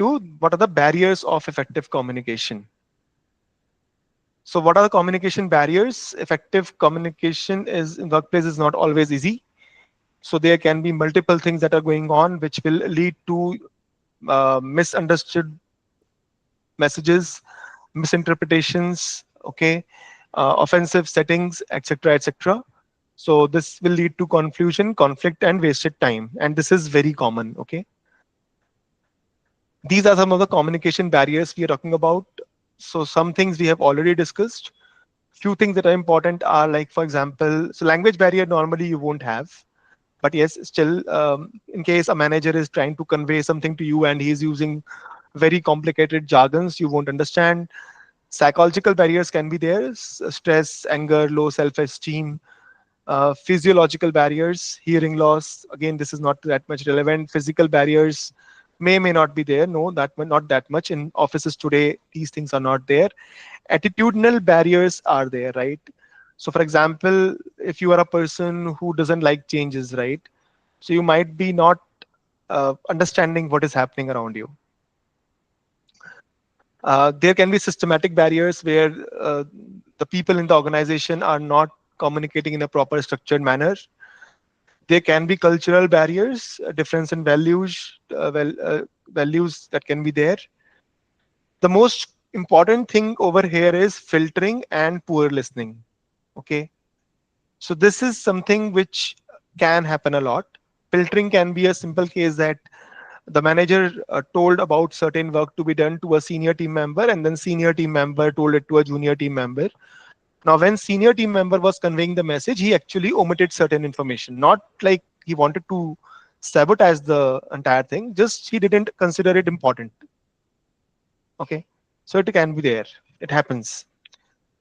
to what are the barriers of effective communication. So what are the communication barriers? Effective communication is in workplace is not always easy. So there can be multiple things that are going on which will lead to misunderstood messages, misinterpretations, okay, offensive settings, etc., etc. So this will lead to confusion, conflict, and wasted time. And this is very common. Okay, these are some of the communication barriers we are talking about. So some things we have already discussed. Few things that are important are like, for example, so language barrier normally you won't have, but yes, still, in case a manager is trying to convey something to you and he's using very complicated jargons, you won't understand. Psychological barriers can be there: stress, anger, low self-esteem. Physiological barriers, hearing loss. Again, this is not that much relevant. Physical barriers may not be there. No, not that much in offices today. These things are not there. Attitudinal barriers are there, right? So, for example, if you are a person who doesn't like changes, right? So you might be not understanding what is happening around you. There can be systematic barriers where the people in the organization are not communicating in a proper structured manner. There can be cultural barriers, a difference in values that can be there. The most important thing over here is filtering and poor listening. Okay, so this is something which can happen a lot. Filtering can be a simple case that the manager told about certain work to be done to a senior team member, and then senior team member told it to a junior team member. Now when senior team member was conveying the message, he actually omitted certain information, not like he wanted to sabotage the entire thing, just he didn't consider it important. Okay, so it can be there, it happens.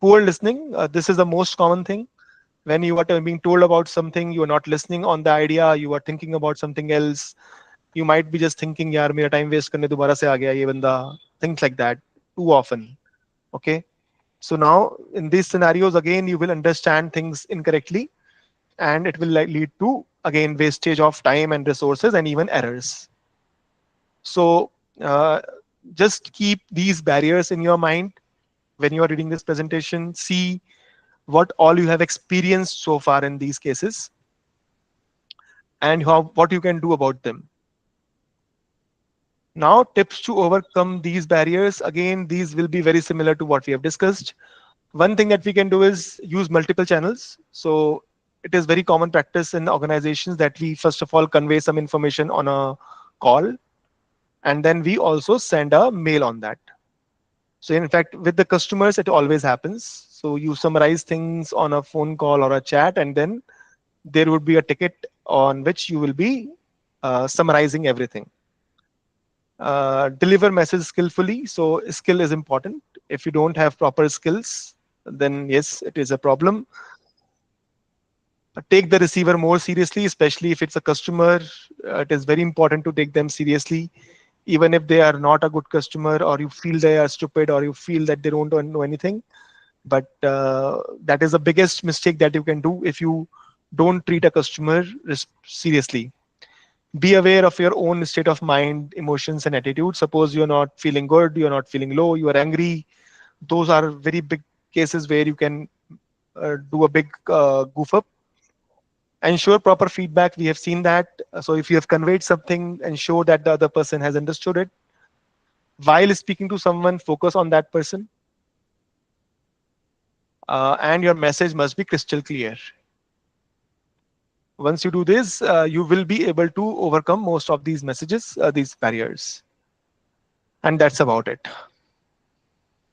Poor listening, this is the most common thing. When you are being told about something, you are not listening on the idea, you are thinking about something else. You might be just thinking, yaar mera time waste karne dobara se aa gaya ye banda, things like that too often. Okay, so now in these scenarios again you will understand things incorrectly, and it will lead to again wastage of time and resources and even errors. So just keep these barriers in your mind when you are reading this presentation. See what all you have experienced so far in these cases and what you can do about them. Now, tips to overcome these barriers. Again, these will be very similar to what we have discussed. One thing that we can do is use multiple channels. So it is very common practice in organizations that we first of all convey some information on a call, and then we also send a mail on that. So in fact, with the customers, it always happens. So you summarize things on a phone call or a chat, and then there would be a ticket on which you will be summarizing everything. Deliver message skillfully. So skill is important. If you don't have proper skills, then yes, it is a problem. Take the receiver more seriously, especially if it's a customer. It is very important to take them seriously, even if they are not a good customer, or you feel they are stupid, or you feel that they don't know anything. But that is the biggest mistake that you can do if you don't treat a customer seriously. Be aware of your own state of mind, emotions, and attitude. Suppose you're not feeling good, you're not feeling low, you are angry. Those are very big cases where you can do a big goof up. Ensure proper feedback. We have seen that. So if you have conveyed something, ensure that the other person has understood it. While speaking to someone, focus on that person. And your message must be crystal clear. Once you do this, you will be able to overcome most of these messages, these barriers. And that's about it.